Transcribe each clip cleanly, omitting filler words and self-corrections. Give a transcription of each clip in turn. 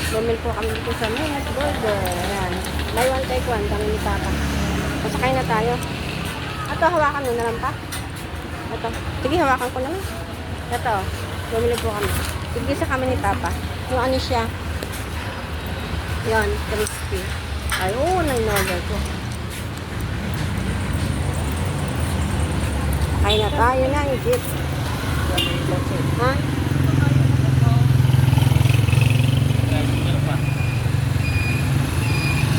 Bumili po kami dito sa Minus Burger. Ayan. Buy one take one. Kami ni Papa. Pasakay na tayo. Ito, hawakan mo na lang pa. Ito. Sige, hawakan ko na lang. Ito. Bumili po kami. Tigisa kami ni Papa. Yung ano siya. Yan. Crispy. Ay, oo. Na-order ko. Sakay na tayo na. Jeep. Ha?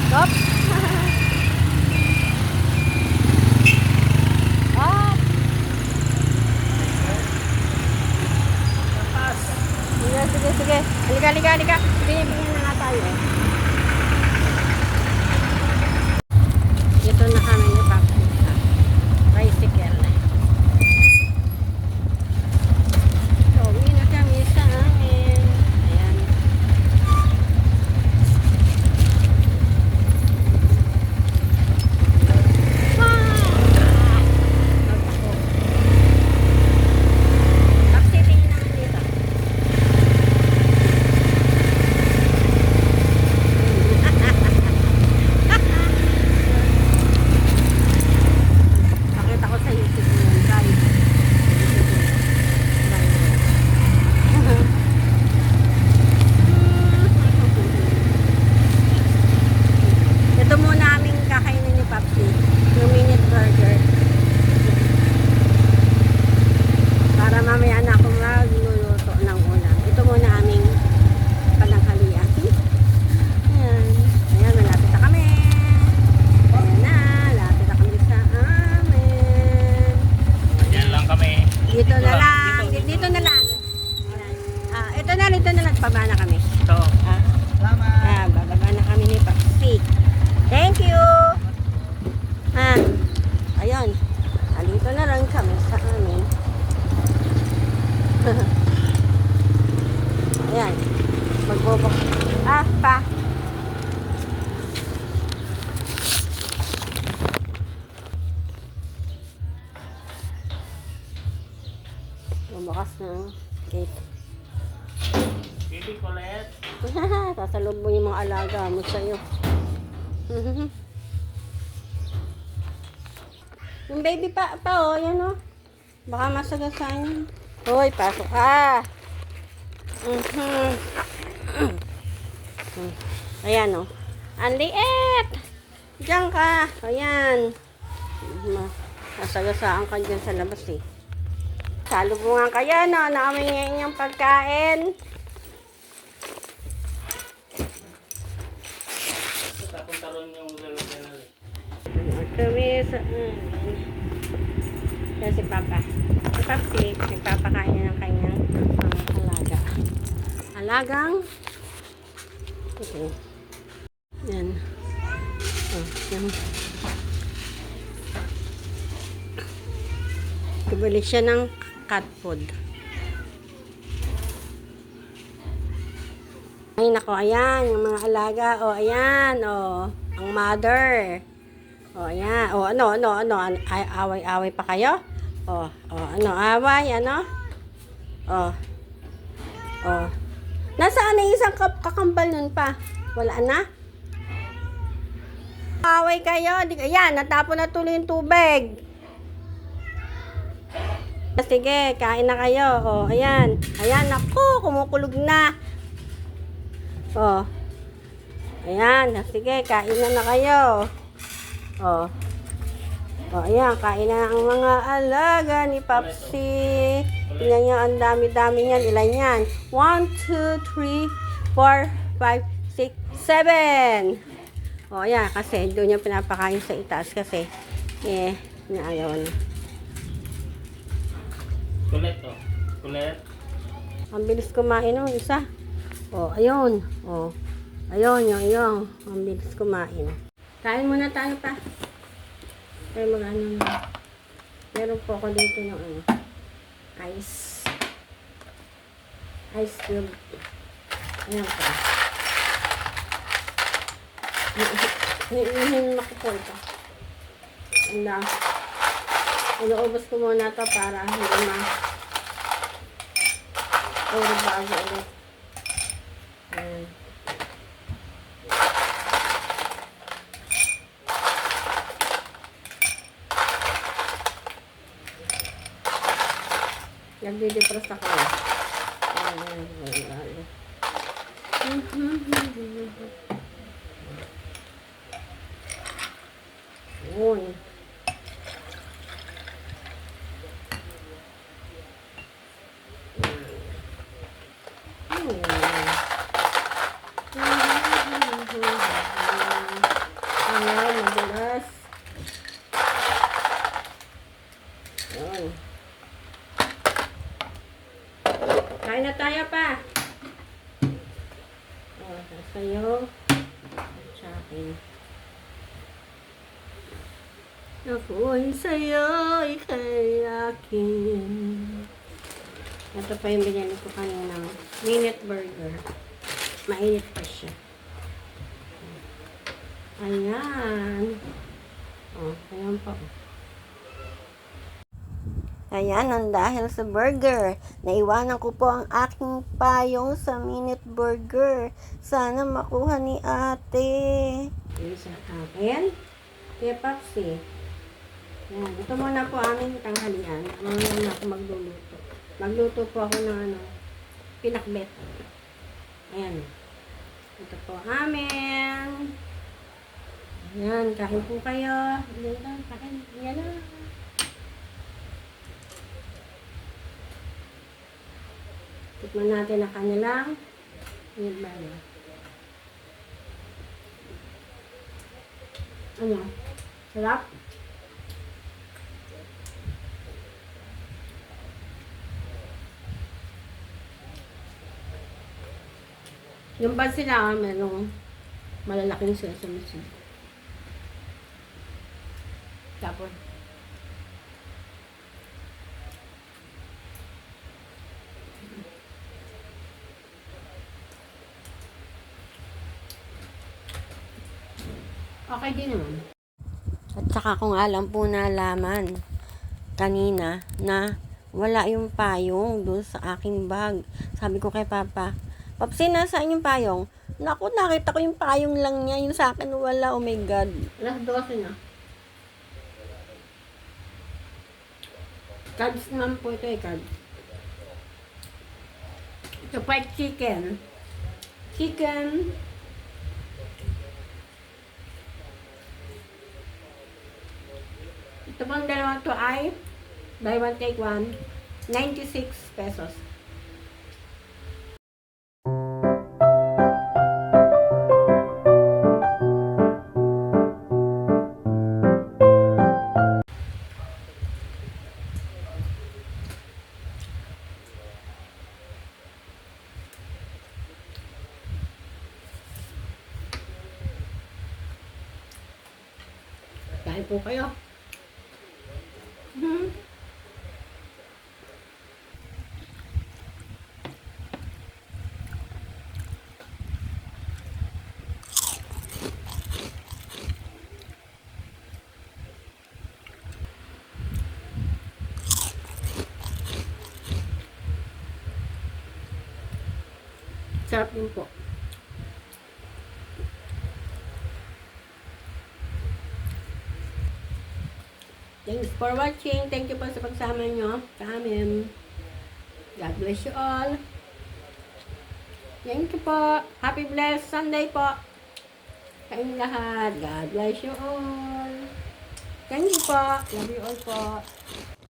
Stop. Ah. Sige. Halika. Binibigyan na nga tayo eh. Ito na kami ni Papa. Bicycle. So, uwi na kami sa amin. Ayan. Ito muna aming kakainin ni Papsi, yung minute burger. Para mamaya na ako magluluto ng ulam. Ito muna aming pananghalian. Ayan, malapit na kami. Malapit na kami sa amin. Diyan lang kami. Dito na lang. Ito na lang. Pababa na kami. Ito. Bababa na kami ni Papsi. Thank you! Ayun. Alito na lang kami sa amin. Ayan. Magbobok. Pa. Bubukas ng gate. Baby Colette. Sasalog mo yung mga alaga mo sa'yo. Yung baby pa yan o. Baka masagasaan yun. Hoy, pasok ka. Ayan o. Ang liit. Diyan ka. Ayan. Masagasaan ka dyan sa labas eh. Salubungan ka yan o. Nakamingayin yung pagkain. Punta ron yung lalagyan na rin. Kami sa... Yan si Papa. Si Papsi, nagpapakain niya ng kanyang alaga. Alagang... Okay. Yan. Yan. Ibalik siya ng cat food. Ay, nako, ayan, yung mga alaga. Ayan, ang mother. Ayan. Ano? Away-away pa kayo? Away, ano? Nasaan na isang kakambal nun pa? Wala na? Away kayo? Ayan, natapon na tuloy yung tubig. Sige, kain na kayo. Ayan. Ayan, naku, kumukulog na. Ayan, sige, kain na kayo. Ayan, kain na ang mga alaga ni Papsi. Tingnan nyo, ang dami-dami niyan. Ilan yan? 1, 2, 3, 4, 5, 6, 7. Ayan, kasi doon yung pinapakain sa itaas kasi naayaw na. Colette. Ang bilis kumain ng isa. Ayun. Ayun, yung. Ang bilis kumain. Kain muna tayo pa. Tayo mag-ano na. Meron po ako dito ng ice. Ice cube. Ayan po. Hindi makupol pa. Anda. Inuubos ko muna ito para hindi puro bago ulit. Ayan. Nagde-depress ako. Ay. Yun. Ayan, madulas. Yun. Kain na tayo pa. Sa'yo. Sa akin. Ako'y sa'yo, ika'y akin. Ito pa yung binili ko kanina. Minute burger. Mainit pa siya. Ayan. Ayan pa. Ayan, ang dahil sa burger. Naiwanan ko po ang aking payong sa minute burger. Sana makuha ni ate. Ayan sa akin. Kaya Papsi. Ayan, ito muna po aming tanghalian. Muna na ako magluluto. Magluto po ako ng pinakbet. Ayan. Ito po amin. Ayan, kain po kayo. Ayan lang, kain. Ayan lang. Tikman natin ang kanilang nilbala. Ano? Sarap? Yung bag sila, merong malalaking sesame seed. Tapos, okay din naman. At saka kung alam po nalaman kanina na wala yung payong doon sa aking bag. Sabi ko kay Papa, Papsi, nasaan yung payong? Naku, nakita ko yung payong lang niya. Yung sa akin wala. Oh my God. Alas 12 na. Cards naman po ito cards. Ito pa chicken. Chicken. Ito pang dalawang to ay buy one take one. 96 pesos. Kain po kayo. Sarap din po. Thanks for watching. Thank you po sa pagsama nyo sa amin. God bless you all. Thank you po. Happy blessed Sunday po. Kayong lahat. God bless you all. Thank you po. Love you all po.